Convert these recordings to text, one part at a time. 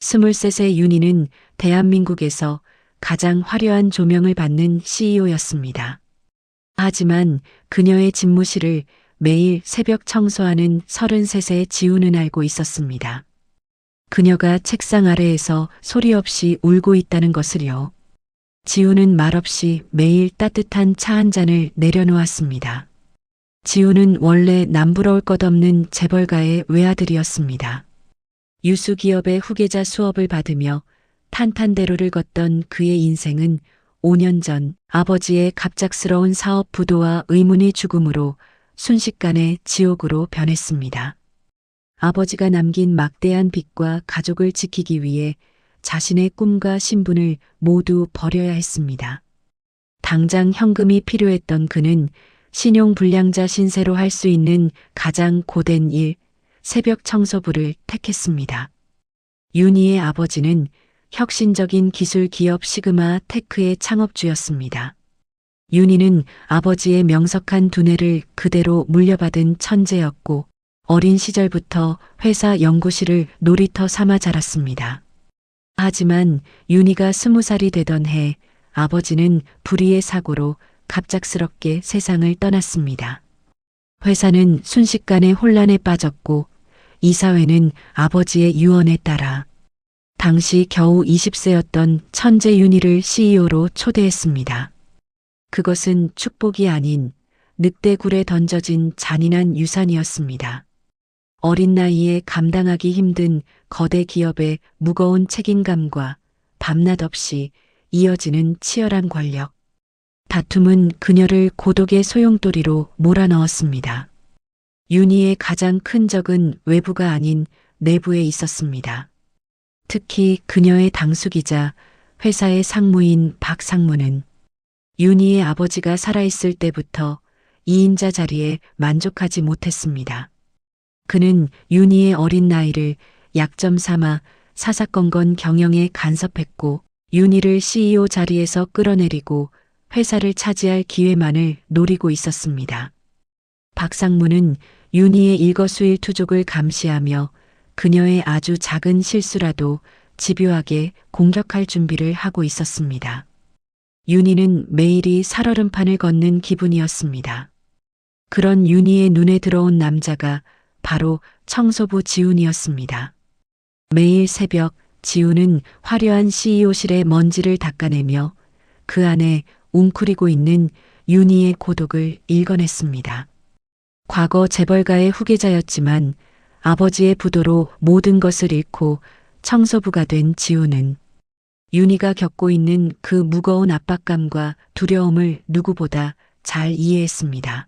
23세 윤희는 대한민국에서 가장 화려한 조명을 받는 CEO였습니다. 하지만 그녀의 집무실을 매일 새벽 청소하는 33세 지우는 알고 있었습니다. 그녀가 책상 아래에서 소리 없이 울고 있다는 것을요. 지우는 말없이 매일 따뜻한 차 한 잔을 내려놓았습니다. 지우는 원래 남부러울 것 없는 재벌가의 외아들이었습니다. 유수기업의 후계자 수업을 받으며 탄탄대로를 걷던 그의 인생은 5년 전 아버지의 갑작스러운 사업 부도와 의문의 죽음으로 순식간에 지옥으로 변했습니다. 아버지가 남긴 막대한 빚과 가족을 지키기 위해 자신의 꿈과 신분을 모두 버려야 했습니다. 당장 현금이 필요했던 그는 신용불량자 신세로 할 수 있는 가장 고된 일, 새벽 청소부를 택했습니다. 윤희의 아버지는 혁신적인 기술 기업 시그마 테크의 창업주였습니다. 윤희는 아버지의 명석한 두뇌를 그대로 물려받은 천재였고 어린 시절부터 회사 연구실을 놀이터 삼아 자랐습니다. 하지만 윤희가 20살이 되던 해 아버지는 불의의 사고로 갑작스럽게 세상을 떠났습니다. 회사는 순식간에 혼란에 빠졌고 이사회는 아버지의 유언에 따라 당시 겨우 20세였던 천재 윤희를 CEO로 초대했습니다. 그것은 축복이 아닌 늑대굴에 던져진 잔인한 유산이었습니다. 어린 나이에 감당하기 힘든 거대 기업의 무거운 책임감과 밤낮 없이 이어지는 치열한 권력. 다툼은 그녀를 고독의 소용돌이로 몰아넣었습니다. 윤희의 가장 큰 적은 외부가 아닌 내부에 있었습니다. 특히 그녀의 당숙이자 회사의 상무인 박 상무는 윤희의 아버지가 살아있을 때부터 2인자 자리에 만족하지 못했습니다. 그는 윤희의 어린 나이를 약점 삼아 사사건건 경영에 간섭했고 윤희를 CEO 자리에서 끌어내리고 회사를 차지할 기회만을 노리고 있었습니다. 박 상무는 윤희의 일거수일투족을 감시하며 그녀의 아주 작은 실수라도 집요하게 공격할 준비를 하고 있었습니다. 윤희는 매일이 살얼음판을 걷는 기분이었습니다. 그런 윤희의 눈에 들어온 남자가 바로 청소부 지훈이었습니다. 매일 새벽 지훈은 화려한 CEO실의 먼지를 닦아내며 그 안에 웅크리고 있는 윤희의 고독을 읽어냈습니다. 과거 재벌가의 후계자였지만 아버지의 부도로 모든 것을 잃고 청소부가 된 지훈은 윤희가 겪고 있는 그 무거운 압박감과 두려움을 누구보다 잘 이해했습니다.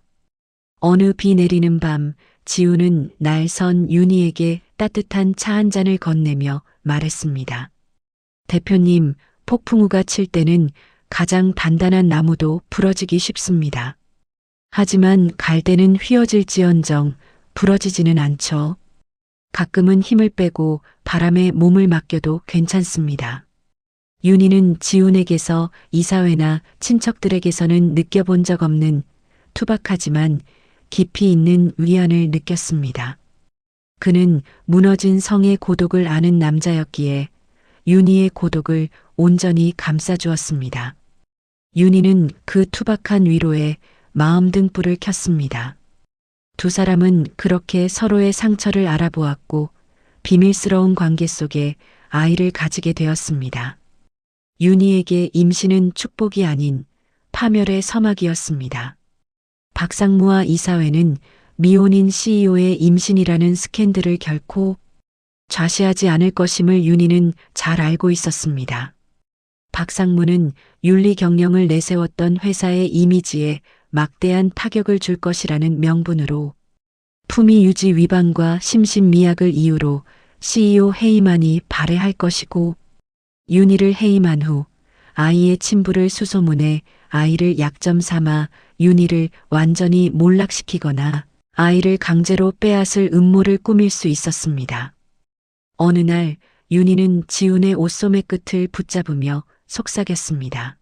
어느 비 내리는 밤 지훈은 날선 윤희에게 따뜻한 차 한 잔을 건네며 말했습니다. 대표님, 폭풍우가 칠 때는 가장 단단한 나무도 부러지기 쉽습니다. 하지만 갈대는 휘어질지언정 부러지지는 않죠. 가끔은 힘을 빼고 바람에 몸을 맡겨도 괜찮습니다. 윤희는 지훈에게서 이사회나 친척들에게서는 느껴본 적 없는 투박하지만 깊이 있는 위안을 느꼈습니다. 그는 무너진 성의 고독을 아는 남자였기에 윤희의 고독을 온전히 감싸주었습니다. 윤희는 그 투박한 위로에 마음 등불을 켰습니다. 두 사람은 그렇게 서로의 상처를 알아보았고 비밀스러운 관계 속에 아이를 가지게 되었습니다. 윤희에게 임신은 축복이 아닌 파멸의 서막이었습니다. 박상무와 이사회는 미혼인 CEO의 임신이라는 스캔들을 결코 좌시하지 않을 것임을 윤희는 잘 알고 있었습니다. 박상무는 윤리 경영을 내세웠던 회사의 이미지에 막대한 타격을 줄 것이라는 명분으로 품위 유지 위반과 심신미약을 이유로 CEO 해임안이 발해할 것이고 윤희를 해임한 후 아이의 친부를 수소문해 아이를 약점 삼아 윤희를 완전히 몰락시키거나 아이를 강제로 빼앗을 음모를 꾸밀 수 있었습니다. 어느 날 윤희는 지훈의 옷소매 끝을 붙잡으며 속삭였습니다.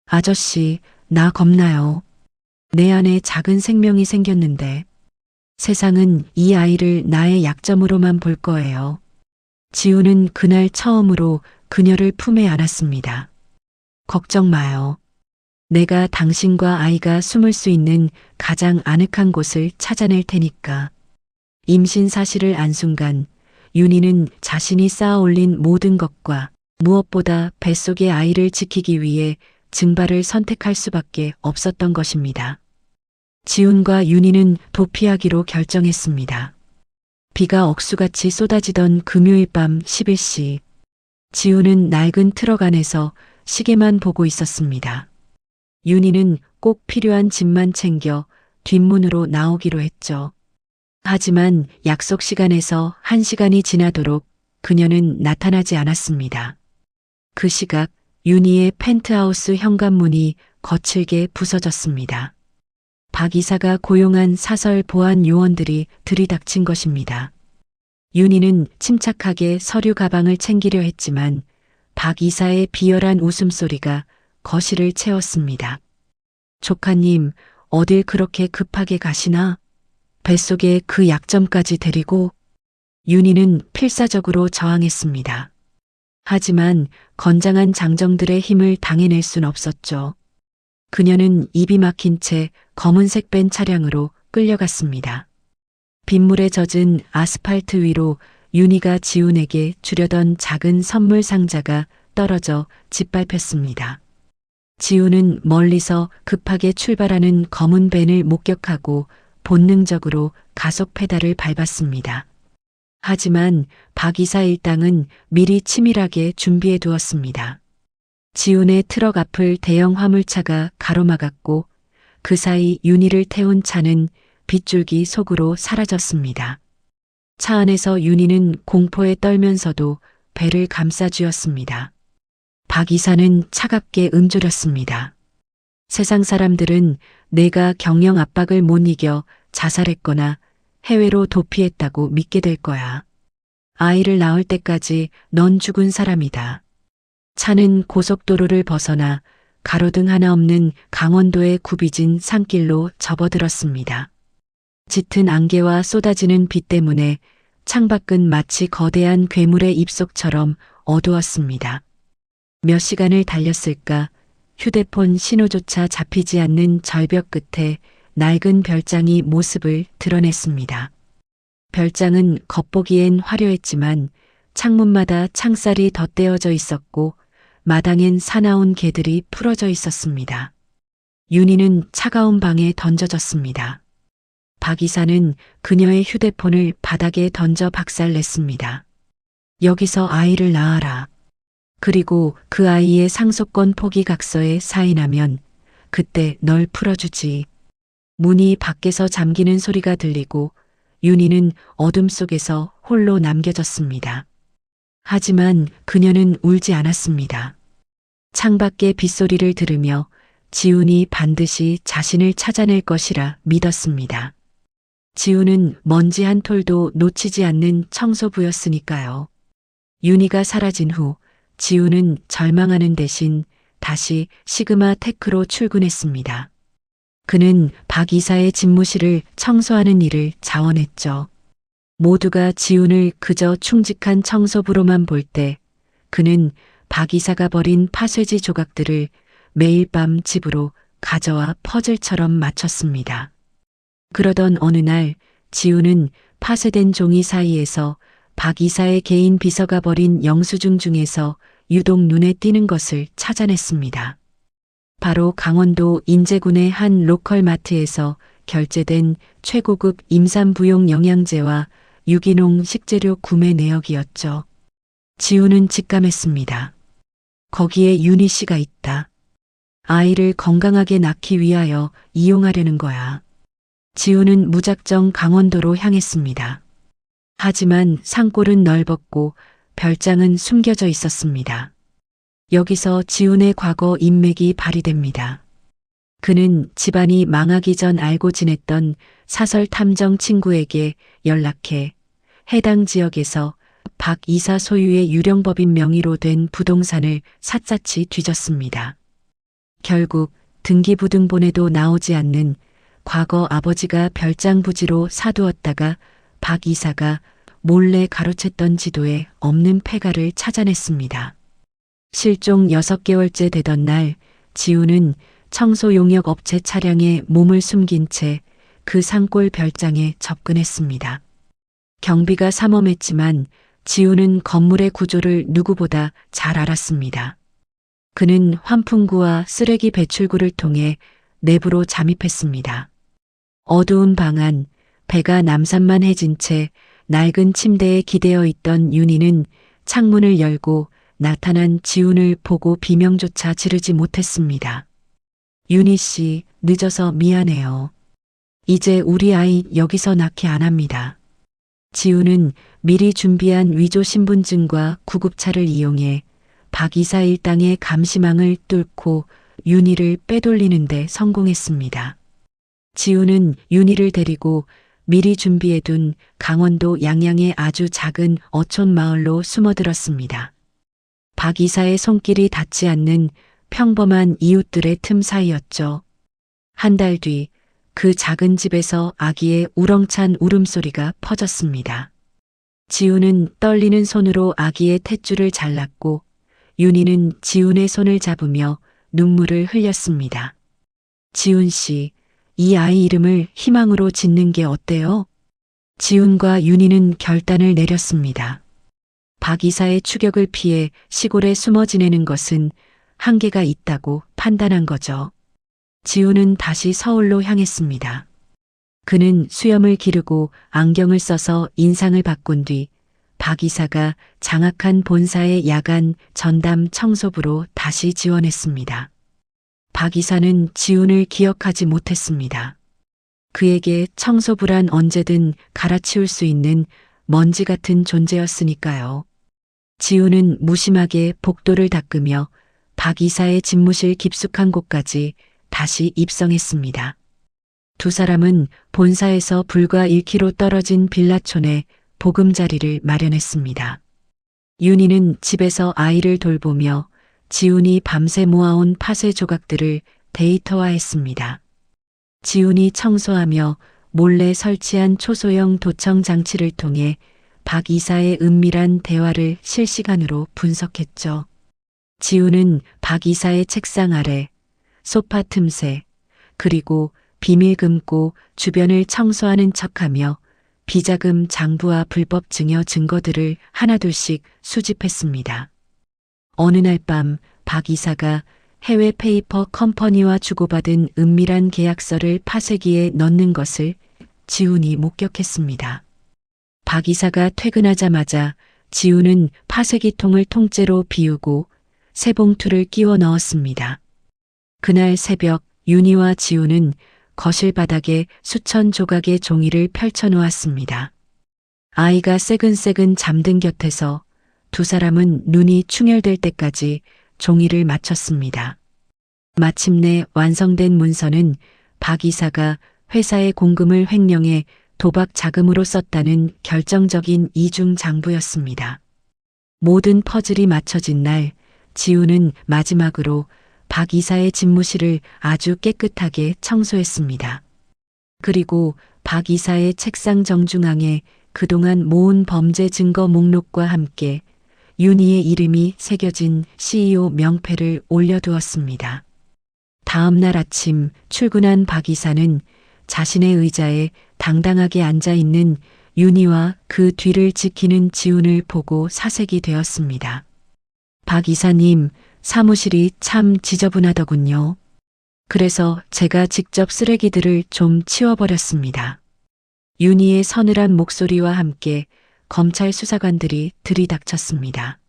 아저씨, 나 겁나요. 내 안에 작은 생명이 생겼는데 세상은 이 아이를 나의 약점으로만 볼 거예요. 지우는 그날 처음으로 그녀를 품에 안았습니다. 걱정 마요. 내가 당신과 아이가 숨을 수 있는 가장 아늑한 곳을 찾아낼 테니까. 임신 사실을 안 순간 윤희는 자신이 쌓아 올린 모든 것과 무엇보다 뱃속의 아이를 지키기 위해 증발을 선택할 수밖에 없었던 것입니다. 지훈과 윤희는 도피하기로 결정했습니다. 비가 억수같이 쏟아지던 금요일 밤 11시. 지훈은 낡은 트럭 안에서 시계만 보고 있었습니다. 윤희는 꼭 필요한 짐만 챙겨 뒷문으로 나오기로 했죠. 하지만 약속 시간에서 1시간이 지나도록 그녀는 나타나지 않았습니다. 그 시각 윤희의 펜트하우스 현관문이 거칠게 부서졌습니다. 박 이사가 고용한 사설 보안 요원들이 들이닥친 것입니다. 윤희는 침착하게 서류 가방을 챙기려 했지만 박 이사의 비열한 웃음소리가 거실을 채웠습니다. 조카님, 어딜 그렇게 급하게 가시나? 뱃속에 그 약점까지 데리고. 윤희는 필사적으로 저항했습니다. 하지만 건장한 장정들의 힘을 당해낼 순 없었죠. 그녀는 입이 막힌 채 검은색 벤 차량으로 끌려갔습니다. 빗물에 젖은 아스팔트 위로 윤희가 지훈에게 주려던 작은 선물 상자가 떨어져 짓밟혔습니다. 지훈은 멀리서 급하게 출발하는 검은 벤을 목격하고 본능적으로 가속 페달을 밟았습니다. 하지만 박 이사 일당은 미리 치밀하게 준비해 두었습니다. 지훈의 트럭 앞을 대형 화물차가 가로막았고 그 사이 윤희를 태운 차는 빗줄기 속으로 사라졌습니다. 차 안에서 윤희는 공포에 떨면서도 배를 감싸쥐었습니다. 박 이사는 차갑게 음조렸습니다. 세상 사람들은 내가 경영 압박을 못 이겨 자살했거나 해외로 도피했다고 믿게 될 거야. 아이를 낳을 때까지 넌 죽은 사람이다. 차는 고속도로를 벗어나 가로등 하나 없는 강원도의 굽이진 산길로 접어들었습니다. 짙은 안개와 쏟아지는 비 때문에 창밖은 마치 거대한 괴물의 입속처럼 어두웠습니다. 몇 시간을 달렸을까? 휴대폰 신호조차 잡히지 않는 절벽 끝에 낡은 별장이 모습을 드러냈습니다. 별장은 겉보기엔 화려했지만 창문마다 창살이 덧대어져 있었고 마당엔 사나운 개들이 풀어져 있었습니다. 윤희는 차가운 방에 던져졌습니다. 박 이사는 그녀의 휴대폰을 바닥에 던져 박살냈습니다. 여기서 아이를 낳아라. 그리고 그 아이의 상속권 포기 각서에 사인하면 그때 널 풀어주지. 문이 밖에서 잠기는 소리가 들리고 윤희는 어둠 속에서 홀로 남겨졌습니다. 하지만 그녀는 울지 않았습니다. 창밖의 빗소리를 들으며 지훈이 반드시 자신을 찾아낼 것이라 믿었습니다. 지훈은 먼지 한 톨도 놓치지 않는 청소부였으니까요. 윤희가 사라진 후 지훈은 절망하는 대신 다시 시그마 테크로 출근했습니다. 그는 박 이사의 집무실을 청소하는 일을 자원했죠. 모두가 지훈을 그저 충직한 청소부로만 볼 때 그는 박 이사가 버린 파쇄지 조각들을 매일 밤 집으로 가져와 퍼즐처럼 맞췄습니다. 그러던 어느 날 지훈은 파쇄된 종이 사이에서 박 이사의 개인 비서가 버린 영수증 중에서 유독 눈에 띄는 것을 찾아냈습니다. 바로 강원도 인제군의 한 로컬 마트에서 결제된 최고급 임산부용 영양제와 유기농 식재료 구매 내역이었죠. 지훈은 직감했습니다. 거기에 윤희 씨가 있다. 아이를 건강하게 낳기 위하여 이용하려는 거야. 지훈은 무작정 강원도로 향했습니다. 하지만 산골은 넓었고 별장은 숨겨져 있었습니다. 여기서 지훈의 과거 인맥이 발휘됩니다. 그는 집안이 망하기 전 알고 지냈던 사설 탐정 친구에게 연락해 해당 지역에서 박 이사 소유의 유령법인 명의로 된 부동산을 샅샅이 뒤졌습니다. 결국 등기부등본에도 나오지 않는 과거 아버지가 별장 부지로 사두었다가 박 이사가 몰래 가로챘던 지도에 없는 폐가를 찾아냈습니다. 실종 6개월째 되던 날 지우는 청소 용역 업체 차량에 몸을 숨긴 채 그 산골 별장에 접근했습니다. 경비가 삼엄했지만 지우는 건물의 구조를 누구보다 잘 알았습니다. 그는 환풍구와 쓰레기 배출구를 통해 내부로 잠입했습니다. 어두운 방 안, 배가 남산만해진 채 낡은 침대에 기대어 있던 윤희는 창문을 열고 나타난 지훈을 보고 비명조차 지르지 못했습니다. 윤희 씨, 늦어서 미안해요. 이제 우리 아이 여기서 낳기 안 합니다. 지훈은 미리 준비한 위조 신분증과 구급차를 이용해 박 이사 일당의 감시망을 뚫고 윤희를 빼돌리는데 성공했습니다. 지훈은 윤희를 데리고 미리 준비해둔 강원도 양양의 아주 작은 어촌 마을로 숨어들었습니다. 박 이사의 손길이 닿지 않는 평범한 이웃들의 틈 사이였죠. 한 달 뒤 그 작은 집에서 아기의 우렁찬 울음소리가 퍼졌습니다. 지훈은 떨리는 손으로 아기의 탯줄을 잘랐고 윤희는 지훈의 손을 잡으며 눈물을 흘렸습니다. 지훈 씨, 이 아이 이름을 희망으로 짓는 게 어때요? 지훈과 윤희는 결단을 내렸습니다. 박 이사의 추격을 피해 시골에 숨어 지내는 것은 한계가 있다고 판단한 거죠. 지훈은 다시 서울로 향했습니다. 그는 수염을 기르고 안경을 써서 인상을 바꾼 뒤 박 이사가 장악한 본사의 야간 전담 청소부로 다시 지원했습니다. 박 이사는 지훈을 기억하지 못했습니다. 그에게 청소부란 언제든 갈아치울 수 있는 먼지 같은 존재였으니까요. 지훈은 무심하게 복도를 닦으며 박 이사의 집무실 깊숙한 곳까지 다시 입성했습니다. 두 사람은 본사에서 불과 1km 떨어진 빌라촌에 보금자리를 마련했습니다. 윤희는 집에서 아이를 돌보며 지훈이 밤새 모아온 파쇄 조각들을 데이터화했습니다. 지훈이 청소하며 몰래 설치한 초소형 도청 장치를 통해 박 이사의 은밀한 대화를 실시간으로 분석했죠. 지훈은 박 이사의 책상 아래, 소파 틈새, 그리고 비밀 금고 주변을 청소하는 척하며 비자금 장부와 불법 증여 증거들을 하나둘씩 수집했습니다. 어느 날 밤 박 이사가 해외 페이퍼 컴퍼니와 주고받은 은밀한 계약서를 파쇄기에 넣는 것을 지훈이 목격했습니다. 박 이사가 퇴근하자마자 지훈은 파쇄기통을 통째로 비우고 새 봉투를 끼워 넣었습니다. 그날 새벽 윤희와 지훈은 거실 바닥에 수천 조각의 종이를 펼쳐 놓았습니다. 아이가 새근새근 잠든 곁에서 두 사람은 눈이 충혈될 때까지 종이를 맞췄습니다. 마침내 완성된 문서는 박 이사가 회사의 공금을 횡령해 도박 자금으로 썼다는 결정적인 이중 장부였습니다. 모든 퍼즐이 맞춰진 날 지훈은 마지막으로 박 이사의 집무실을 아주 깨끗하게 청소했습니다. 그리고 박 이사의 책상 정중앙에 그동안 모은 범죄 증거 목록과 함께 윤희의 이름이 새겨진 CEO 명패를 올려두었습니다. 다음 날 아침 출근한 박 이사는 자신의 의자에 당당하게 앉아 있는 윤희와 그 뒤를 지키는 지훈을 보고 사색이 되었습니다. 박 이사님, 사무실이 참 지저분하더군요. 그래서 제가 직접 쓰레기들을 좀 치워버렸습니다. 윤희의 서늘한 목소리와 함께 검찰 수사관들이 들이닥쳤습니다.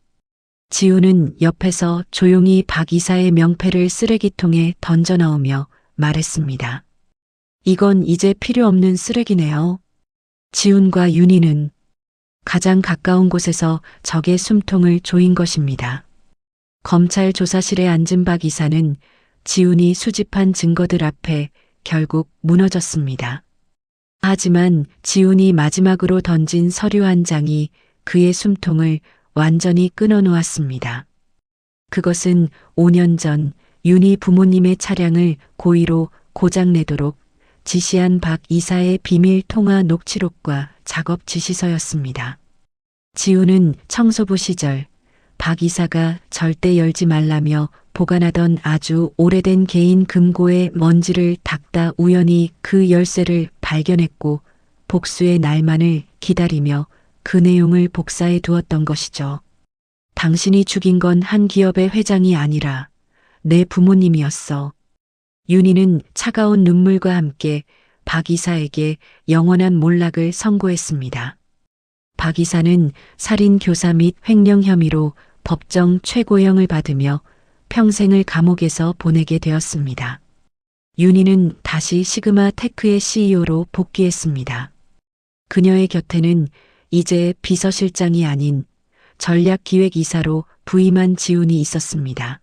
지훈은 옆에서 조용히 박 이사의 명패를 쓰레기통에 던져 넣으며 말했습니다. 이건 이제 필요 없는 쓰레기네요. 지훈과 윤희는 가장 가까운 곳에서 적의 숨통을 조인 것입니다. 검찰 조사실에 앉은 박 이사는 지훈이 수집한 증거들 앞에 결국 무너졌습니다. 하지만 지훈이 마지막으로 던진 서류 한 장이 그의 숨통을 완전히 끊어놓았습니다. 그것은 5년 전 윤희 부모님의 차량을 고의로 고장내도록 지시한 박 이사의 비밀 통화 녹취록과 작업 지시서였습니다. 지우는 청소부 시절 박 이사가 절대 열지 말라며 보관하던 아주 오래된 개인 금고의 먼지를 닦다 우연히 그 열쇠를 발견했고 복수의 날만을 기다리며 그 내용을 복사해 두었던 것이죠. 당신이 죽인 건 한 기업의 회장이 아니라 내 부모님이었어. 윤희는 차가운 눈물과 함께 박 이사에게 영원한 몰락을 선고했습니다. 박 이사는 살인 교사 및 횡령 혐의로 법정 최고형을 받으며 평생을 감옥에서 보내게 되었습니다. 윤희는 다시 시그마 테크의 CEO로 복귀했습니다. 그녀의 곁에는 이제 비서실장이 아닌 전략기획이사로 부임한 지훈이 있었습니다.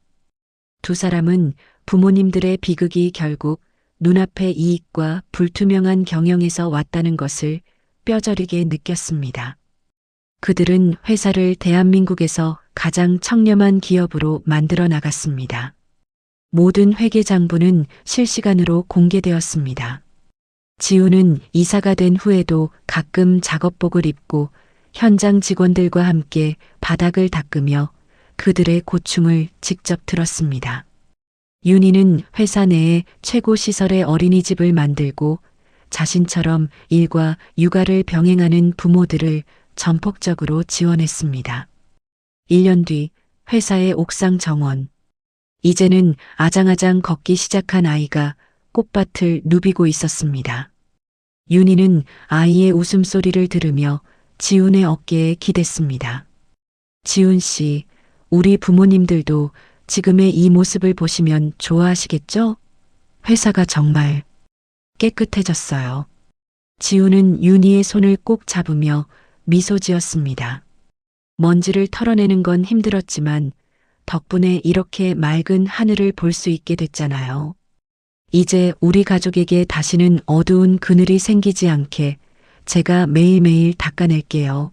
두 사람은 부모님들의 비극이 결국 눈앞의 이익과 불투명한 경영에서 왔다는 것을 뼈저리게 느꼈습니다. 그들은 회사를 대한민국에서 가장 청렴한 기업으로 만들어 나갔습니다. 모든 회계장부는 실시간으로 공개되었습니다. 지훈은 이사가 된 후에도 가끔 작업복을 입고 현장 직원들과 함께 바닥을 닦으며 그들의 고충을 직접 들었습니다. 윤희는 회사 내에 최고 시설의 어린이집을 만들고 자신처럼 일과 육아를 병행하는 부모들을 전폭적으로 지원했습니다. 1년 뒤 회사의 옥상 정원. 이제는 아장아장 걷기 시작한 아이가 꽃밭을 누비고 있었습니다. 윤희는 아이의 웃음소리를 들으며 지훈의 어깨에 기댔습니다. 지훈 씨, 우리 부모님들도 지금의 이 모습을 보시면 좋아하시겠죠? 회사가 정말 깨끗해졌어요. 지훈은 윤희의 손을 꼭 잡으며 미소 지었습니다. 먼지를 털어내는 건 힘들었지만 덕분에 이렇게 맑은 하늘을 볼 수 있게 됐잖아요. 이제 우리 가족에게 다시는 어두운 그늘이 생기지 않게 제가 매일매일 닦아낼게요.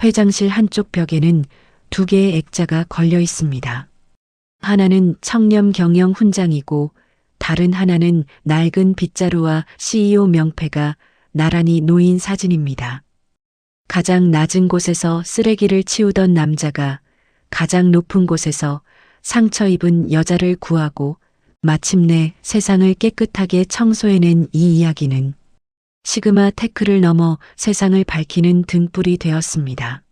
회장실 한쪽 벽에는 2개의 액자가 걸려 있습니다. 하나는 청렴 경영 훈장이고 다른 하나는 낡은 빗자루와 CEO 명패가 나란히 놓인 사진입니다. 가장 낮은 곳에서 쓰레기를 치우던 남자가 가장 높은 곳에서 상처 입은 여자를 구하고 마침내 세상을 깨끗하게 청소해낸 이 이야기는 시그마 테크를 넘어 세상을 밝히는 등불이 되었습니다.